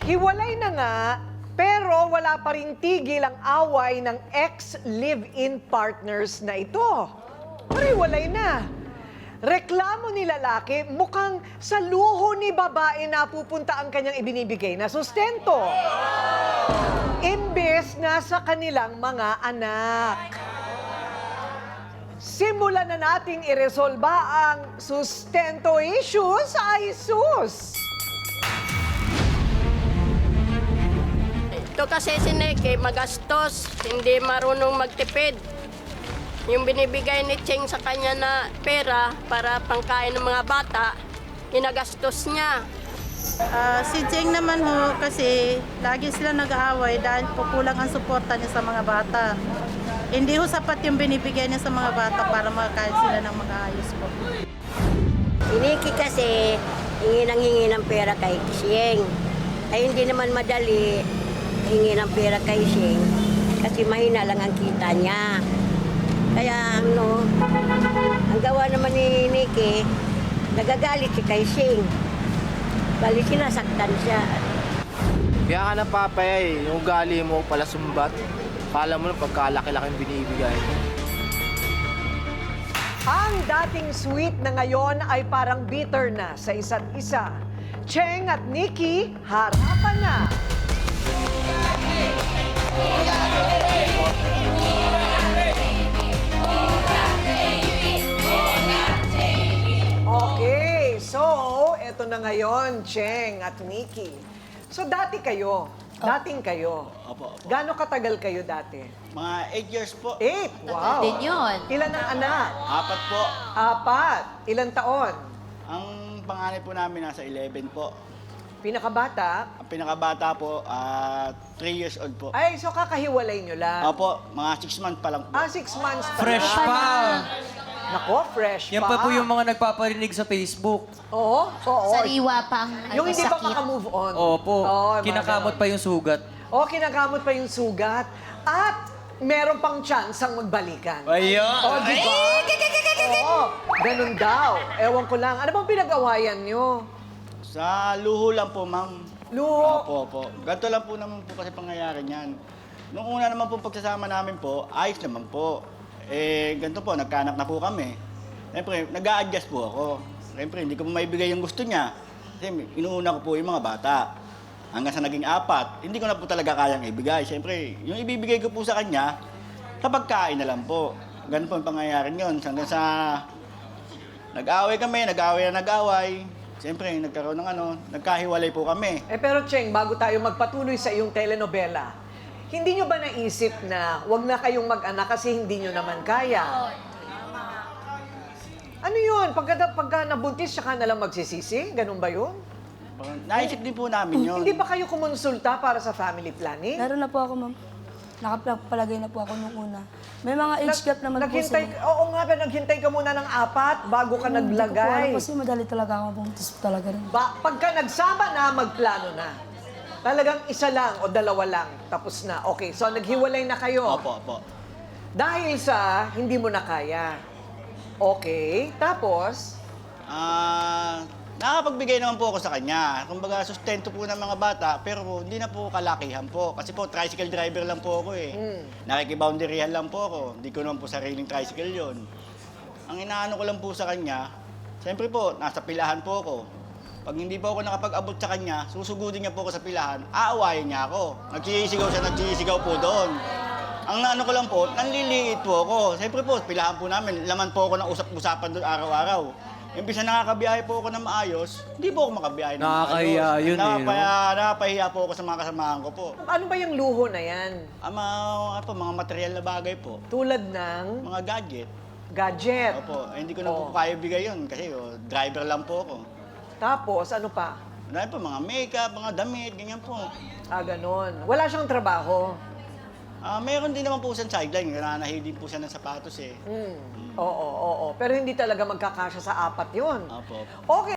Hiwalay na nga, pero wala pa ring tigil ang away ng ex-live-in partners na ito. Pero hiwalay na. Reklamo ni lalaki, mukhang sa luho ni babae na pupunta ang kanyang ibinibigay na sustento. Imbes na sa kanilang mga anak. Simulan na nating iresolba ang sustento issues ay sus. Ito kasi si Neke, magastos, hindi marunong magtipid. Yung binibigay ni Cheng sa kanya na pera para pangkain ng mga bata, inagastos niya. Si Cheng naman ho, kasi lagi sila nag-aaway dahil po kulang ang suporta niya sa mga bata. Hindi ho sapat yung binibigay niya sa mga bata para makakain sila ng mga ayos po. Si Nikki kasi hingi ng pera kay Sheng. Ay hindi naman madali hingi ng pera kay Sheng kasi mahina lang ang kita niya. Kaya ang gawa naman ni Nikki, nagagalit si kay Sheng. Bali sinasaktan siya. Kaya ka napapaya yung ugali mo pala sumbat. Kala mo na pagkalaki-laking binibigay. Ang dating sweet na ngayon ay parang bitter na sa isa't isa. Cheng at Nikki, harapan na! Okay, so eto na ngayon, Cheng at Nikki. So dati kayo, dating kayo. Opo. Gaano katagal kayo dati? Mga 8 years po. 8? Wow! Din yun. Ilan ang anak? 4 po. 4. Ilang taon? Ang panganay po namin nasa 11 po. Pinakabata? Ang pinakabata po, 3 years old po. Ay, so kakahiwalay nyo lang? Opo, mga 6 months pa lang po. 6 months pa. Fresh pa! Nako, fresh Yan pa. pa po yung mga nagpaparinig sa Facebook. Oo, oo. Sariwa pa ang Yung hindi pa sakit. makamove on. Opo, Oo, mga kinakamot ganon. pa yung sugat. Oo, kinakamot pa yung sugat. At meron pang chance ang magbalikan. Ayun! Oo, di ba? Oo, ganun daw. Ewan ko lang. Ano bang pinag-awayan nyo? Sa luho lang po, ma'am. Luho? Opo. Ganito lang po naman po kasi pangyayari niyan. Nung una naman po pagsasama namin po, ayos naman po. Ganito po, nagkaanak na po kami. Siyempre, nag-a-adjust po ako. Siyempre, hindi ko po maibigay yung gusto niya. Kasi inuuna ko po yung mga bata. Hanggang sa naging 4, hindi ko na po talaga kayang ibigay. Siyempre, yung ibibigay ko po sa kanya, sa pagkain na lang po. Ganun po yung pangyayari yun. Hanggang sa nag-away kami, nag-away. Siyempre, nagkaroon ng nagkahiwalay po kami. Pero Cheng, bago tayo magpatuloy sa iyong telenovela, hindi nyo ba naisip na wag na kayong mag-anak kasi hindi nyo naman kaya? Ano yun? Pagka nabuntis, saka na lang magsisisi? Ganun ba yun? Naisip din po namin yun. Hindi ba kayo kumonsulta para sa family planning? Meron na po ako, ma'am. Nakapalagay na po ako nung una. May mga age gap naman po naghintay, sila. oo nga ba, naghintay ka muna ng 4 bago ka Hindi ko po naglagay. alam kasi madali talaga ako buntis talaga rin. Pagka nagsama na, magplano na. Talagang isa lang o dalawa lang, tapos na. Okay, so naghiwalay na kayo. Opo. Dahil sa hindi mo na kaya. Okay, tapos? Nakakapagbigay naman po ako sa kanya. Kumbaga, sustento po ng mga bata, pero hindi na po kalakihan po. Kasi po, tricycle driver lang po ako eh. Nakikiboundaryhan lang po ako. Hindi ko naman po sariling tricycle yon. Ang inaano ko lang po sa kanya, siyempre po, nasa pilahan po ako. Pag hindi po ako nakapag-abot sa kanya, susugudin niya po ako sa pilahan, aawayin niya ako. Nagsisigaw po doon. Ang naano ko lang po, nanliliit po ako. Siyempre po, pilahan po namin, laman po ako ng usap-usapan doon araw-araw. Imbis na nakakabiyahe po ako ng maayos, hindi po ako makabiyahe ng maayos. Nakakahiya yun eh, no? Nakapahiya po ako sa mga kasamahan ko po. Ano ba yung luho na yan? Mga material na bagay po. Tulad ng Mga gadget. gadget. Opo, hindi ko na po kaya bigay yun kasi driver lang po ako. Tapos, ano pa? Marami po, mga makeup, mga damit, ganyan po. Ganon. Wala siyang trabaho. Meron din naman po siyang sideline. Nananahi din po siya ng sapatos eh. Oo. Pero hindi talaga magkakasya sa 4 yun. Opo. Okay.